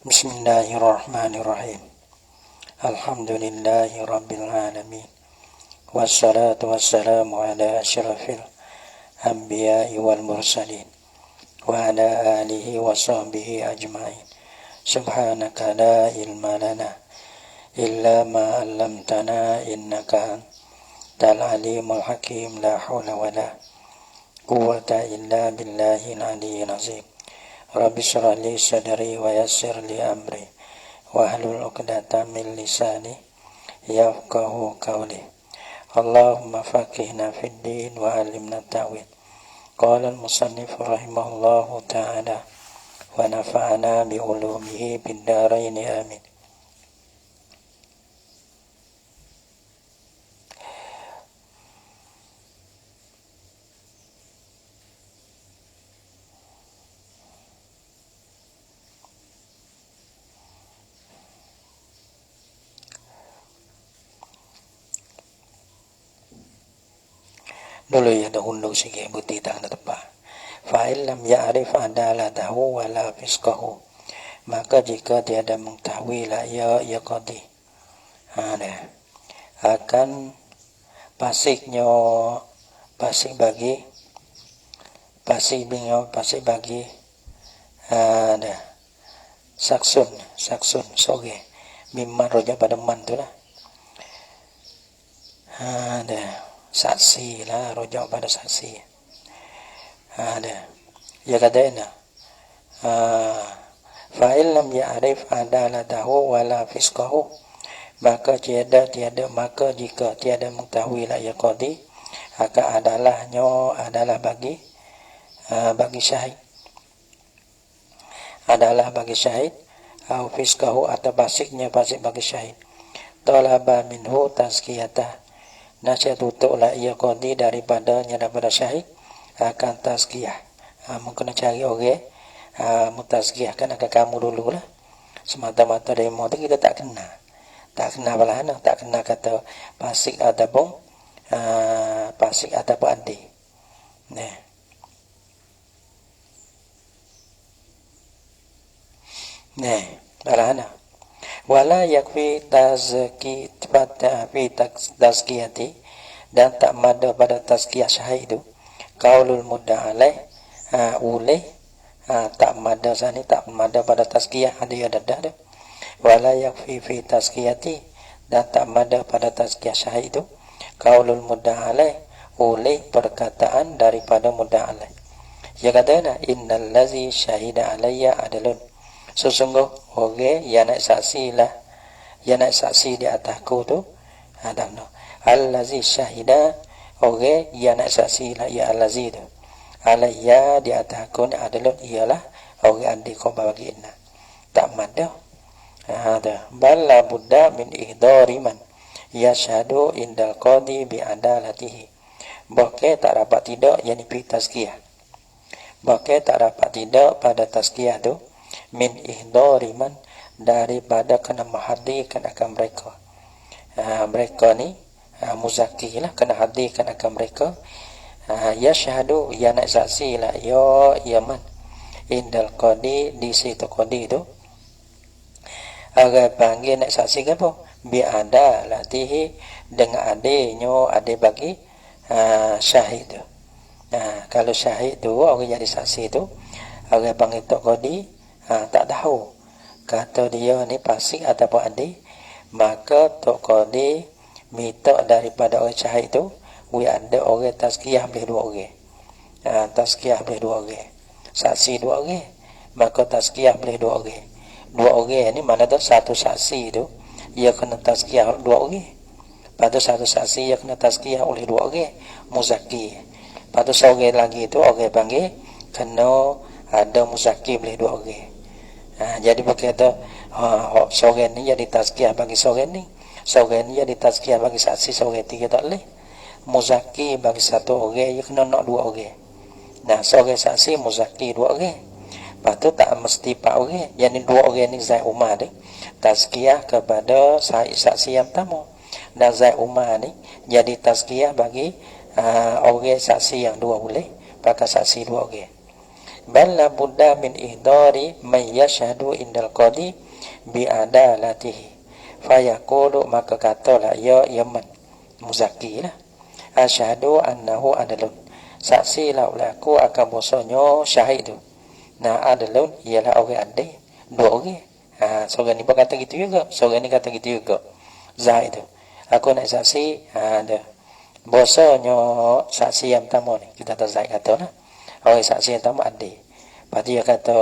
Bismillahirrahmanirrahim. Alhamdulillahi rabbil alamin. Wassalatu wassalamu ala asyrafil anbiya'i wal mursalin wa ala alihi wa sahbihi ajma'in. Subhanaka la ilma lana illa ma 'allamtana innaka antal alimul hakim. La haula wala quwwata illa billahil aliyyil azim. Rabbi shrah li sadri wa yassir li amri wahlul 'uqdatam min lisani yafqahu qawli. Allahumma faqihna fid din wa 'allimna ta'wil. Qala al-musannif rahimahullahu ta'ala wa nafa'ana bi ulumihi bid darain amin. Dulu ya dahulu sige buti tak ada tepat. Fa'il lam ya'rif adalatahu wa la fisqahu, maka jika tiada mengetahui la yaqadi akan pasiknya pasik bagi ada saksun soge mimman roja pada man tu lah ada saksi lah, rojak pada saksi ada ya katanya fa'il lam ya'rif adalatahu wala fisqahu, maka jika tiada mengetahui la yaqadi akan adalah bagi syahid au fisqahu atau pasik bagi syahid. Talaba minhu tazkiyatah, nasihat untuk la yaqadi daripada syahid akan tazkiyah. Mungkin cari orang mutazkiyah kan agak kamu dulu lah. Semata-mata demo tu kita tak kena balahana, tak kena kata pasik ataupun andi. Balahana. Wala yakfi tazkiyati, dan tak mada pada tazkiyah syahid itu qaulul mudda alaih tak mada pada tazkiyah dia ada. Wala yakfi fi tazkiyati, dan tak mada pada tazkiyah syahid itu qaulul mudda alaih perkataan daripada mudda alaih. Ya katana innal ladzi syahida alayya adalun, sesungguh orang yang nak saksi di atasku tu adakno allazi syahida, orang yang nak saksi lah ya allazi tu alayya di atasku adalah ialah orang andi kau bagi inna tak mada ada balla buddha min ihdari man yashhadu indal qadi bi adalatihi, bahkan tak dapat tidak yang pi tazkiyah, pada tazkiyah tu min ihdari man, daripada kena menghadirkan akan mereka. Mereka ni muzaki lah, kena hadirkan akan mereka. Yashhadu, ya nak saksi lah ya man indal qadi, di situ qadi tu agar panggil nak saksi ke apa bi ada latihi, dengan ade bagi syahid tu. Kalau syahid tu orang jadi saksi tu agar panggil tok qadi tak tahu kata dia ni pasik ataupun andi, maka tok qadi minta daripada orang syahid tu ada orang tazkiyah boleh dua orang. Tazkiyah boleh dua orang, saksi dua orang, maka tazkiyah boleh dua orang. Dua orang ni mana tu satu saksi tu ia kena tazkiyah dua orang, pada satu saksi ia kena tazkiyah oleh dua orang muzaki, pada seorang lagi tu orang panggil kena ada muzaki boleh dua orang. Jadi berkata seorang ni jadi tazkiyah bagi seorang ni jadi tazkiyah bagi saksi seorang tiga tak boleh. Muzaki bagi satu orang ia kena nak dua orang. Seorang saksi muzaki dua orang, lepas tu tak mesti 4 orang. Jadi 2 orang ni Zaid Umar ni tazkiyah kepada saksi yang pertama, dan Zaid Umar ni jadi tazkiyah bagi orang saksi yang 2 boleh, pakai saksi 2 orang. bal la budda min ihdari man yashhadu indal qadi bi adalatihi fayaqulu, maka katalah ya yaman muzaki lah, asyhadu annahu adalun, saksi lah aku akan bosonyo syahid tu. Nah adalun ialah orang adil, dua orang. Seorang ni pun kata gitu juga, seorang ni kata gitu juga. Zaid tu, aku nak saksi ada bosonyo saksi yang pertama ni, kita tahu Zaid kata lah, orang saksi yang pertama adil. Lepas tu dia kata,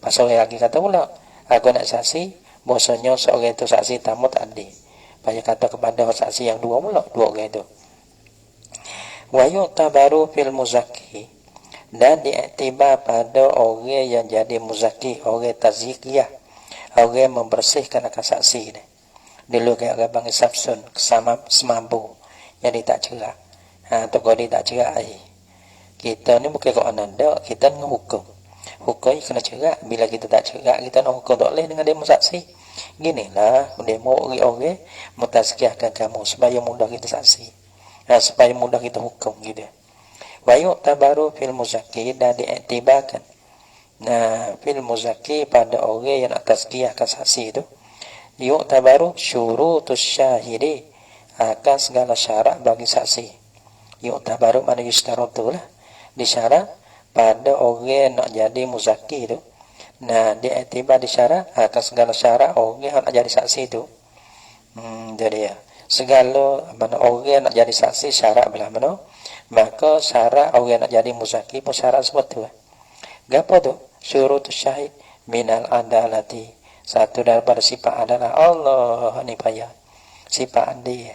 pasal orang lagi kata pula, aku nak saksi bosonyo seorang itu saksi tamu tak adil. Lepas dia kata kepada saksi yang dua pula, dua orang itu. Wa yu'tabaru fil muzakki, dan diiktibar pada orang yang jadi muzakki, orang tazkiyah, orang membersihkan akan saksi ni. Dulu kayak orang panggil sabsun, semampu, yang dia tak cerak. Tu kalau dia tak cerak kita ni bukan kau ananda, kita dengan hukum. Hukum kena cerak. Bila kita tak cerak, kita nak hukum tak boleh dengan demo saksi. Ginilah demo orang mentazkiyahkan kamu supaya mudah kita saksi, supaya mudah kita hukum gitu. Wa yu'tabaru fil muzakki, dan diiktibarkan fil muzakki pada orang yang nak tazkiyahkan saksi itu, yu'tabaru syurutus syahidi, akan segala syarat bagi saksi. Yu'tabaru mana yustaratu lah, disyarat pada orang nak jadi muzakki itu. Nah, diiktibar disyarat akan segala syarat orang yang nak jadi saksi itu. Jadi segala mana orang nak jadi saksi syarat belah mana, maka syarat orang nak jadi muzakki pun syarat seperti tu. Gapo tu? Syurutus syahid minal adalati, satu daripada sifat adalah Allah ni payah. Sifat adil.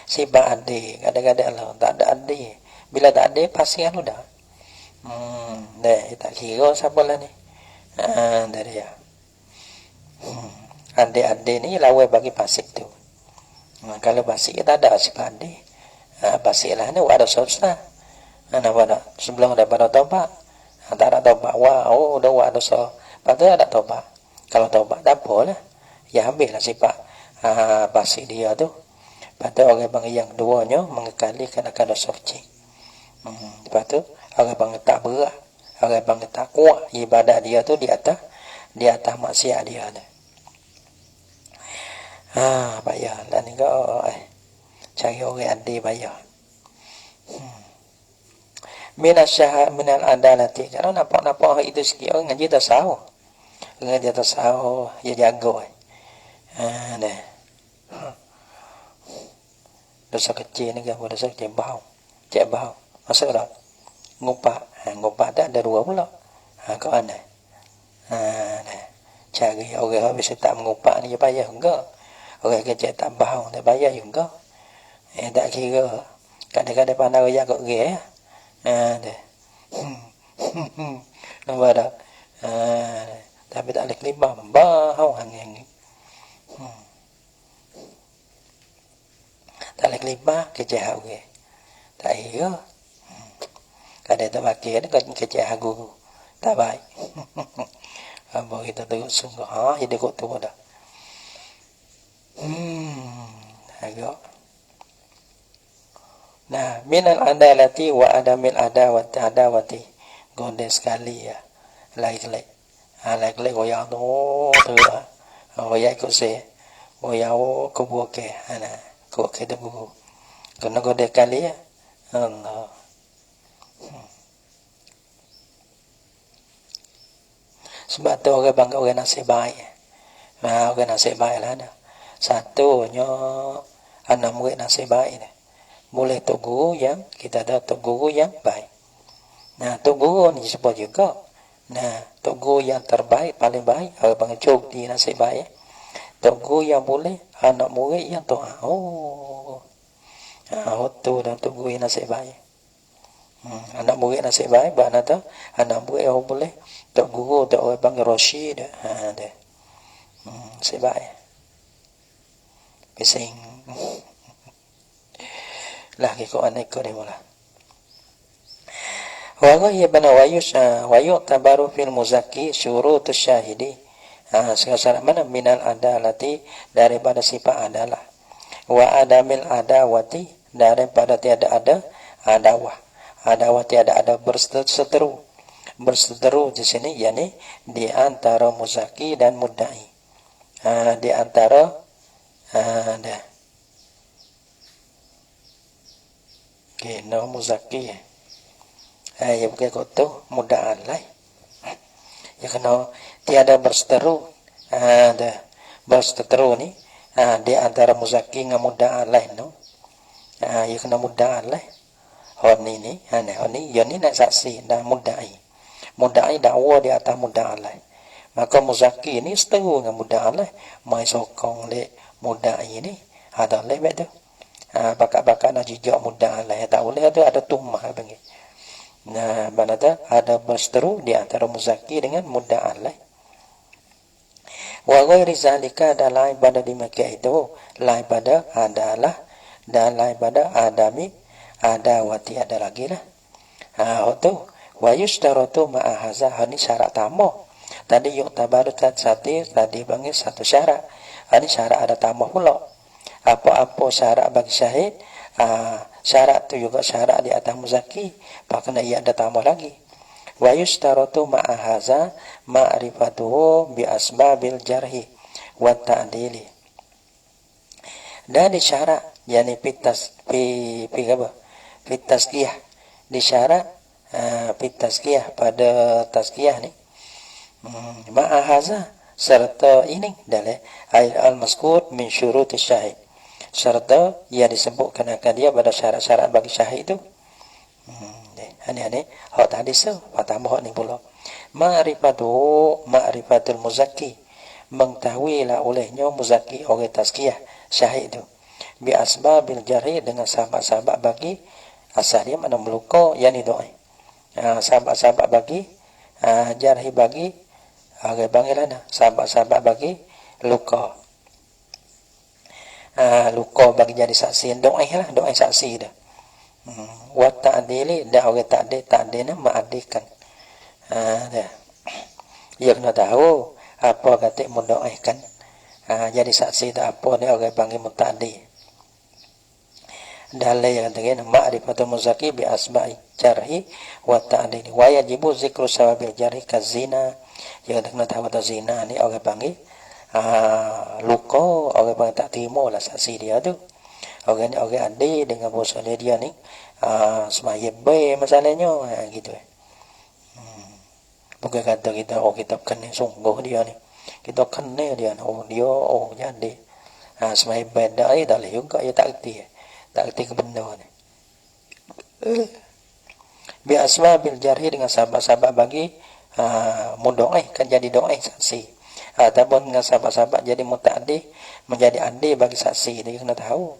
Sifat adil. Kadang-kadang Allah tak ada adil. Bila tak adil pasti anu dah. Tak kira siapa lah ni. Dari ya. Adil-adil ni lawan bagi fasik tu. Kalau fasik kita ada sifat adil. Fasik lah ni ada dosa. Sebelum daripada taubat. Tak ada taubat. Dah buat dosa. Lepas tu ada taubat. Kalau taubat tak apa lah. Ya ambil lah sifat fasik dia tu. Lepas tu orang bang yang keduanya mengekalikan akan dosa kecil. Lepas tu orang bang tak berat, orang bang tak kuat ibadat dia tu di atas maksiat dia tu. Bayar lah ni kau cari orang adil bayar. Minal adalati, kalau nampak itu sikit orang ngaji tasawuf. Ngaji tasawuf dia jaga. Dosa kecil ni kan, dosa kecil bau. Cek bau. Masuk dah. Ngumpat tak ada dua pula. Kau ana. Cari orang habis tak mengumpat ni payah enggak. Orang kecil tak bau tak payah juga. Tak kira. Kadang-kadang pandai royak kok ge. Nampak tak? Tapi tak boleh kelibah. Bau angin. Tak boleh kelibah kecil orang. Tak kira. Kadang tak pakai ada kecil guru. Tak baik. Abang kita terus sungguh. Jadi kok tu dah. Agak. Nah, minal adalati wa adamil adawati. Gonde sekali ya. Like. Like goyang tu terus. Goyang ikut saya. Goyang kubu ke. Kubu ke tu kubu. Kena gonde sekali ya. Allah. Sebab tu orang bangga orang nasib baik. Orang nasib baik lah ada. Satunya anak murid nasib baik ni. Boleh tok guru yang kita ada tok guru yang baik. Tok guru ni sebut juga. Tok guru yang terbaik, paling baik, orang panggil cukti nasib baik. Tok guru yang boleh, anak murid yang to'ah. Tu dan tok guru yang nasib baik. Anak murid nasib baik, bakna tu anak murid yang boleh, tok guru, tok orang panggil Rashid. Nasib baik. Bising. Lah kiko anak ko ni mula. Wa ghayban wa yu'tabaru fil muzakki syurutus syahidi. Syarat mana minal adalati, daripada sifat adalah. Wa adamil adawati, daripada tiada ada adawah. Adawah tiada ada berseteru. berseteru di sini, yakni di antara muzaki dan mudda'i. Di antara dah. Okay, no muzaki. Ya bukan kotu mudda'a lah. Ya kena tiada berseteru. Dah berseteru ni di antara muzaki dengan mudda'a lain no. Ya kena mudda'a lah. Honi ni, honi, ya ni nak saksi dan mudda'i. Mudda'i dakwa di atas mudda'a lain. Maka muzaki ni seteru dengan mudda'a lain. Mai sokong le mudda'i ni. Ada le betul. Bakat-bakat nak jijak mudda'a lain. Tak boleh ada tumah panggil. Nah, mana ada berseteru di antara muzaki dengan mudda'a lain. Wa ghairi zalika dan lain pada demikian itu, lain pada adalah dan lain pada adami ada wati ada lagi lah. Itu wa yustaratu ma'a hadza, ini syarat tambah. Tadi yuk tabaru tadi panggil satu syarat. Ini syarat ada tambah pula. Apa-apa syarat bagi syahid, syarat tu juga syarat di atas muzaki, bahkan ia ada tambah lagi. Wa yustaratu ma'a hadza ma'rifatuhu bi asbabil jarhi wa ta'dili. Dan disyarat yakni tazkiyah disyarat tazkiyah pada tazkiyah ni ma'a hadza serta ini dalam al-mazkur min syurut syahid, serta yang disebutkan akan dia pada syarat-syarat bagi syahid itu. Ini hak tadi tambah ni pula ma'rifatul muzaki, mengetahuilah olehnya muzaki orang tazkiyah syahid itu bi asbabil jarhi, dengan sahabat-sahabat bagi asal dia mana meluka yang ni doa. Sahabat-sahabat bagi jarhi bagi orang panggil sahabat-sahabat bagi luka. Luka bagi jadi saksi doa lah, doa saksi dah. Wa ta'dili dah orang ta'dil ni ma'adikan. Dah. Dia kena tahu apa kata mendoakan. Jadi saksi dah apa ni orang panggil muta'di. Dalil yang katakan ma'rifatul muzaki bi asba'i jarhi wa ta'dili wa yajibu zikru sawabil jarhi kazina. Dia kena tahu tentang zina ni orang panggil luka, orang panggil tak terima lah saksi dia tu. Orang adil dengan bosan dia ni semaya baik masalahnya gitu. Bukan kata kita kita kena sungguh dia ni, kita kena dia ni, dia jadi semaya baik dah dah juga dia tak kerti ke benda ni. Bi asbabil jarhi, dengan sahabat-sahabat bagi mudoai kan jadi doa saksi, ataupun dengan sahabat-sahabat jadi muta'addi menjadi adil bagi saksi. Dia kena tahu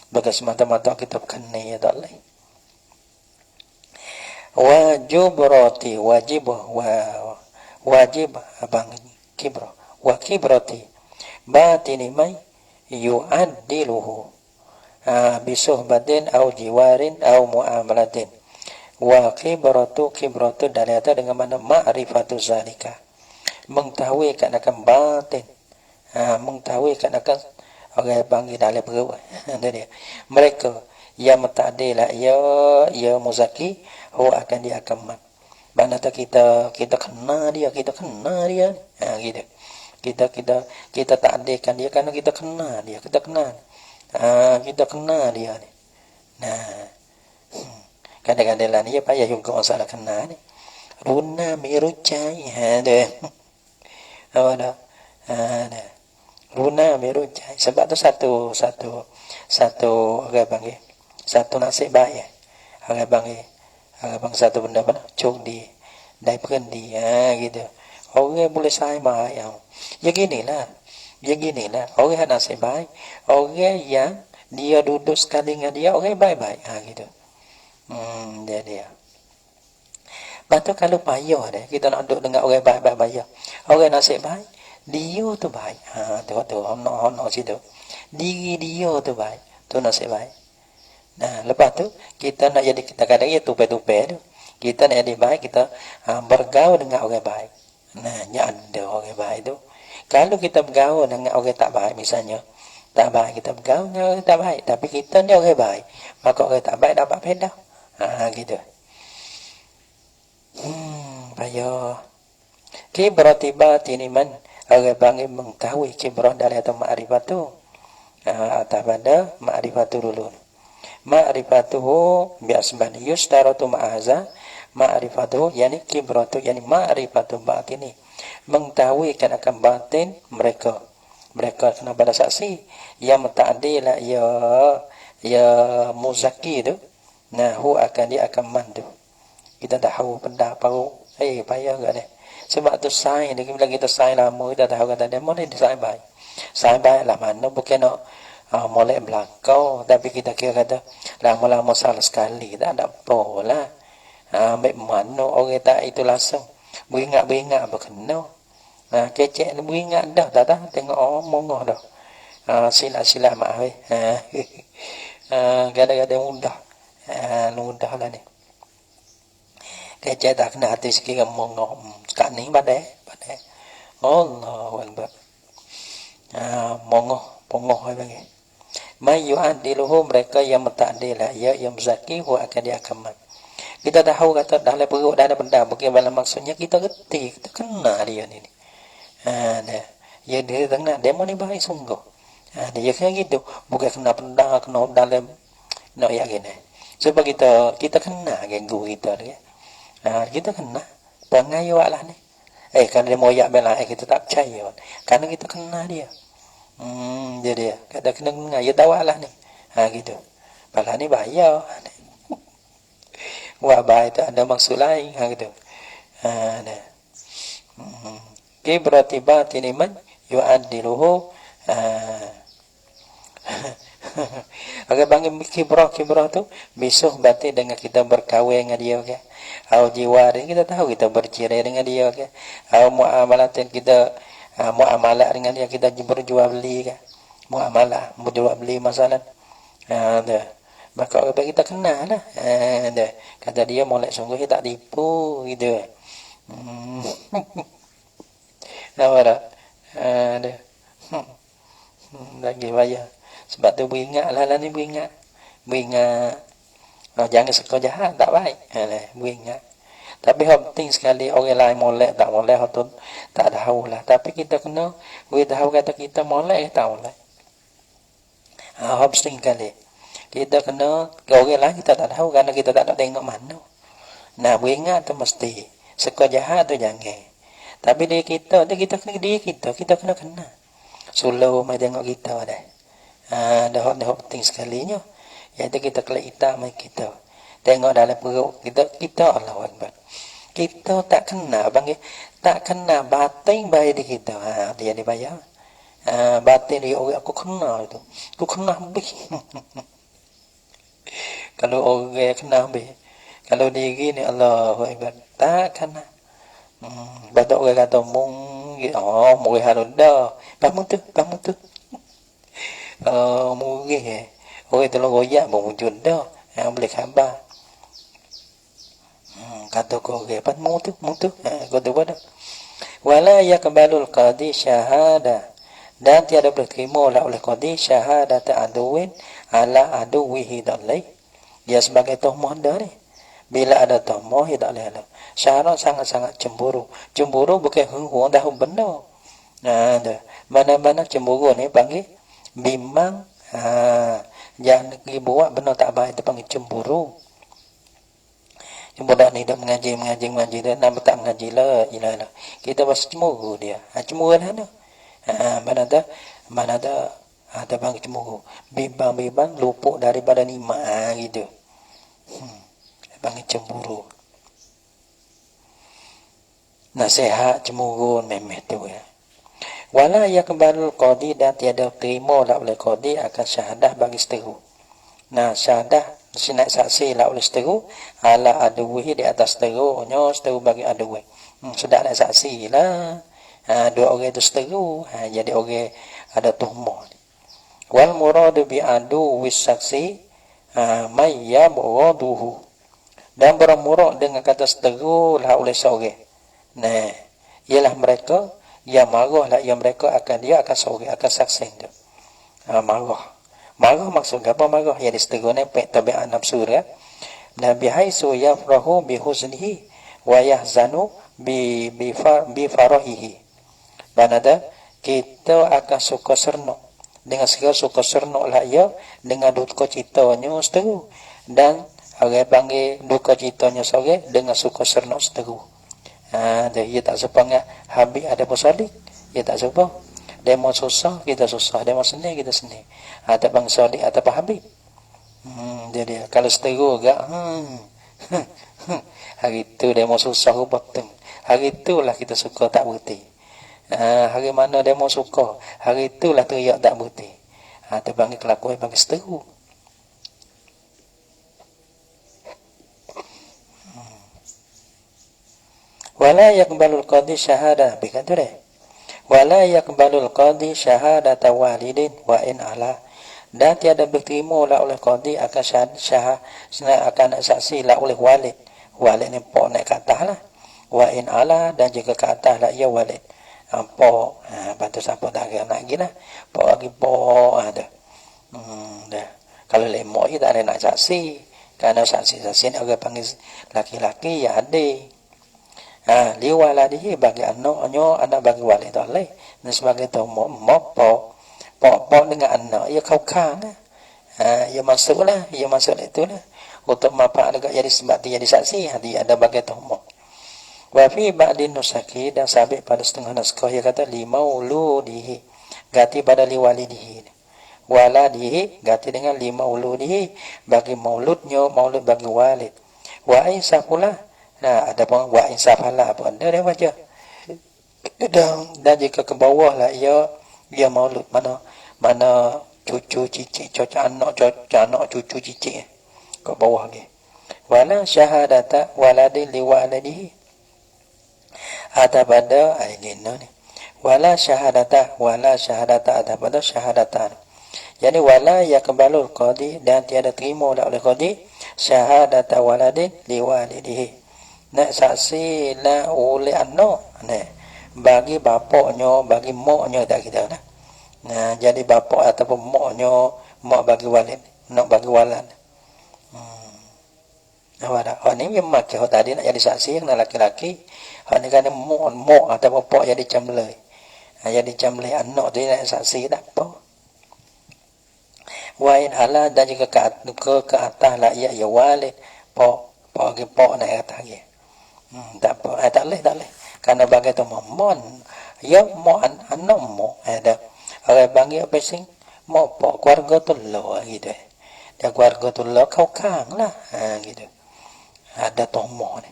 bagi semata-mata kita kena ya tak leh. Wajibrati wajib abang kibra wa kibrati batini mai yu'addiluhu bisuhbatin au jiwarin au muamalatin. Wa kibratu dalata dengan mana ma'rifatu zalika, mengetahui akan batin, mengetahui akan orang panggil dalam berapa. Mereka yang muta'addilah ya muzaki, akan dia akan mana tak kita kenal dia gitu. Kita ta'addikan dia kerana kita kenal dia, kita kenal dia ni. Nah, kadang-kadang lah ni payah juga masalah kenal ni. Runa mirucai ada. Apa dah? Ada. Runa mirucai. Sebab tu satu orang panggil satu nasib baik. Orang panggil satu benda apa? Cuk di dai perendi gitu. Orang boleh sai baik. Ya ginilah. Orang nasib baik. Orang yang dia duduk sekali dengan dia orang baik-baik gitu. Dia. Lepas kalau payah dah kita nak duduk dengan orang baik-baik payah. Orang nasib baik, dia tu baik. Tu honor situ. Diri dia tu baik. Tu nasib baik. Nah, lepas tu kita nak jadi kita kadang ya tupai-tupai tu. Kita nak jadi baik, kita bergaul dengan orang baik. Nah, ada orang baik tu. Kalau kita bergaul dengan orang tak baik misalnya, tak baik kita bergaul dengan orang tak baik, tapi kita ni orang baik, maka orang tak baik dapat faedah. Gitu. payah kibrati batin iman orang panggil mengetahui kibrah dalam atau ma'rifat tu atas pada ma'rifat dulu ma'rifatuhu bi asbani yustaratu ma'aza ma'rifatuhu yani kibratu yani ma'rifatu batini mengetahui akan batin mereka kena pada saksi yang ta'dil ya muzaki tu nah hu akan dia akan mandu kita tahu benda baru payah enggak deh sebab tu sai dia bila kita sai lama kita tahu kata dia mana dia sai baik lah mana bukan nak molek belakang tapi kita kira kata lama-lama salah sekali tak ada apa lah ambil mana orang tak itu langsung beringat apa kena kecek ni beringat dah tak tengok mongoh dah sila maaf kadang-kadang mudah lah ni kecek tak kena hati sikit mongoh kat ni badai Allahu Akbar mongoh bagi mayu adiluhu mereka yang mentakdil ya yang zaki hu akan dia akan kita tahu kata dalam perut dah ada benda bagaimana maksudnya kita reti kita kena dia ni ya dia tengah demo ni baik sungguh dia kayak gitu bukan kena benda kena dalam nak ya gini sebab kita kena ganggu kita dia kita kena pengayu lah ni kalau dia mau yak bela kita tak percaya karena kita kena dia jadi kada kena ya tawalah ni gitu pala ni bahaya wah bahaya tu ada maksud lain gitu berarti batin iman yu'addiluhu agak bangin kibrah tu besok batin dengan kita berkahwin dengan dia ke atau jiwa dia kita tahu kita bercerai dengan dia ke atau muamalat kita muamalah dengan dia kita berjual beli kan muamalah berjual beli masalah maka orang kita kenal lah kata dia molek sungguh dia tak tipu gitu nampak tak lagi bayar sebab tu beringat lah ni beringat jangan suka jahat tak baik beringat tapi penting sekali orang lain molek tak molek tu tak tahu lah tapi kita kena tahu kata kita molek tak molek penting sekali kita kena orang lain kita tak tahu kerana kita tak nak tengok mana nah beringat tu mesti suka jahat tu jangan tapi kita kena suluh mai tengok kita dah penting sekalinya iaitu kita kelak hitam kita tengok dalam perut kita Allahu Akbar kita tak kena batin baik di kita dia dibayar batin dia orang aku kena habis kalau orang kena habis kalau diri ni Allahu Akbar tak kena batok orang kata mungkin harus dah bangun tu mungkin orang tu goyak muncul dah yang boleh khabar kata kau apa mutu kau tu pada wala yaqbalul qadi syahada dan tiada boleh terima oleh qadi syahadat aduwin ala aduwihi dalai dia sebagai tuhmah dah ni bila ada tuhmah dia tak boleh syarat sangat-sangat cemburu bukan huang dah benda mana-mana cemburu ni panggil bimbang jangan dibuat benda tak baik itu panggil cemburu. Budak ni dah mengaji dia nak tak mengaji lah kita masih cemburu dia cemburu lah tu mana ada ada bang cemburu bimbang luput daripada nikmat gitu bang cemburu nasihat cemburu memeh tu ya wala yaqbalul qadi dan tiada terima lah oleh qadi akan syahadah bagi seteru syahadah sinak saksi lah oleh seteru ala aduwi di atas seterunya seteru bagi aduwi sudah nak saksi lah dua orang itu seteru jadi orang ada tuhmah wal muradu bi adu wis saksi may yabghaduhu dan bermurad dengan kata seteru lah oleh seorang ialah mereka yang marah lah yang mereka akan dia akan seorang akan saksi tu marah maksud apa marah yang diseteru ni tabiat nafsu dia dan bihaisu yafrahu bihusnihi wa yahzanu bi farahihi. Banada kita akan suka seronok dengan segala suka seronok lah ia dengan duka citanya seteru, dan orang panggil duka citanya sore dengan suka seronok seteru. Dia tak sepang habis ada bersolik, dia tak sepang. Demo susah kita susah, demo senang kita senang. Tak bang solik atau habis. Jadi kalau seteru agak hari itu demo susah betul. Hari itulah kita suka tak berhenti. Hari mana demo suka, hari itulah teriak tak berhenti. Terbangi kelakuan bagi seteru. Wala yakbalul qadi syahadah, begitu tu deh. Wala yakbalul qadi syahadata walidin wa in ala. Dan tiada berterima lah oleh qadi akan akan saksi lah oleh walid. Walid ni pok naik ke atas lah. Wa in ala, dan juga ke atas lah ia walid. Pok, bantu siapa tak kira nak lagi lah. Pok lagi pok ada. Dah. Kalau lemok je tak ada nak saksi. Kerana saksi-saksi ni orang panggil laki-laki ya adik. Liwaladihi bagi anaknya, anak bagi walid tak boleh. Dan sebagai tu mok pok dengan anak ia kau-kau lah. Ia masuk lah, ia masuk itu lah. Untuk mapak dekat jadi sebab dia jadi saksi, dia ada bagi tu mok. Wa fi ba'din nusaki, dan sabit pada setengah naskah ia kata limauludihi, ganti pada liwalidihi. Waladihi ganti dengan limauludihi, bagi mauludnya, maulud bagi walid. Wa insaf pula. Nah, ada pun wa insaf hala pun ada dia baca. Dan jika ke bawah lah ia maulud mana cucu cicit, cucu anak cucu cicit ke bawah lagi. Wala syahadata waladin liwaladihi. Ada pada ini ni. Wala syahadata ada pada syahadatan. Jadi wala yakbalul qadi, dan tiada terima oleh qadi syahadata waladin liwalidihi. Nak saksi lah oleh anak ni bagi bapaknya, bagi maknya tak kita dah. Nah, jadi bapak ataupun maknya, mak bagi walid, nak bagi walad. Hak ni yang mak tadi nak jadi saksi yang laki-laki. Hak ni kan mak ataupun bapak jadi camlai. Jadi camlai anak tu nak saksi tak apa. Wa in ala, dan juga ke atas lah ya walid, pak bagi pak nak atas dia. Tak apa, tak boleh. Karena bagi tu mon ya mo anak mo ada orang panggil apa sing mo pak keluarga tu lo gitu. Dia keluarga tu lo kau kang lah gitu. Ada tomoh ni.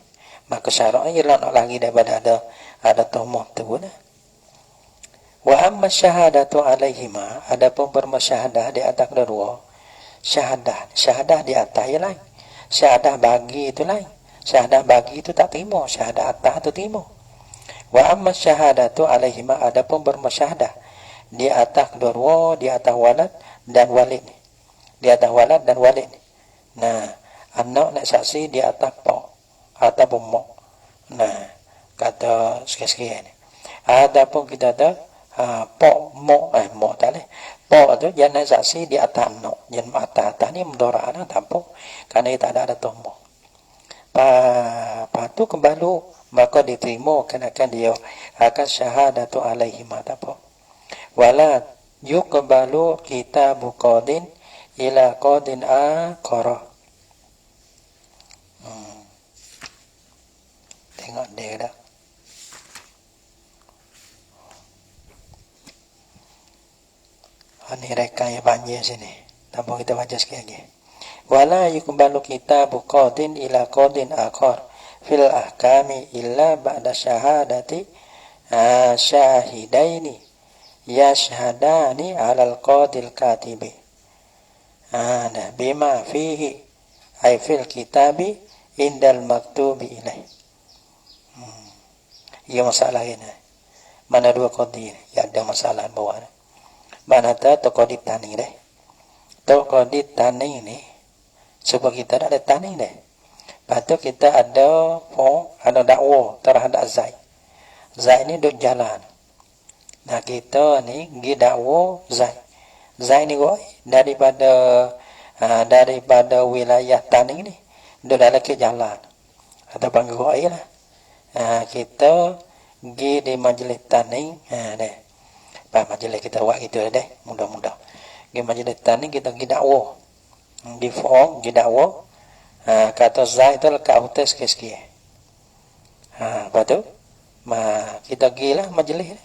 Maka syaratnya ialah nak lagi daripada ada tomoh tu nah. Wa amma syahadatu alaihima, adapun bermasyahadah di atas kedua. Syahadah di atas ia lain. Syahadah bagi itu lain. Syahadah bagi itu tak terima, syahadah atas tu terima. Wa amma syahadatu alaihima, adapun bermasyahadah di atas kedua, di atas walad dan walid. Di atas walad dan walid. Nah, anak nak saksi di atas pak ataupun mak. Nah, kata sikit-sikit ni. Adapun kita ada pak mak tak leh. Pak tu jangan saksi di atas anak. Jangan atas ni mudarat tak apa. Kerana tak ada tombol. Patu kembali maka diterima kenakan dia akan syahadatu alaihi matapo. Wala yuqbalu kitabu qadin ila qadin akhara. Tengok dia dah. Ini rekan yang banyak sini. Tanpa kita baca sekali lagi. Wala yuqbalu kitabu qadin ila qadin akhar fil ahkami illa ba'da syahadati syahidaini yashhadani 'alal qadil katibi. Nah, bima fihi ay fil kitabi indal maktubi ilaih. Ia masalah ini. Mana dua qadi ni? Ya ada masalah bawah ni. Mana tu qadi tani deh. Tu qadi tani ni sebab kita ada tani deh. Lepas tu kita ada dakwah terhadap Zaid. Zaid ni duduk jalan. Nah kita ni pergi dakwah Zaid. Zaid ni goi daripada wilayah tani ni duduk dalam ke jalan. Atau panggil goi lah. kita pergi di majlis tani deh. Majlis kita buat gitu deh, mudah-mudah. Di majlis tani kita pergi dakwah. Di form pergi dakwah. Kata Zah itu lekat hotel sikit-sikit. Lepas tu kita pergilah majlis.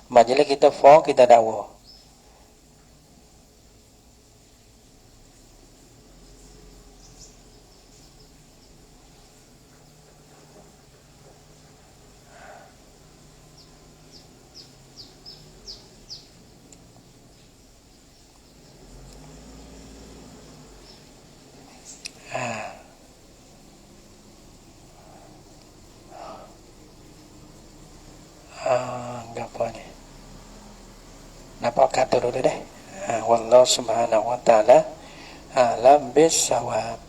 Majlis kita form, kita dakwah. Apa ni? Nampak kata dulu deh. Wallahu subhanahu wa ta'ala alam bisawab.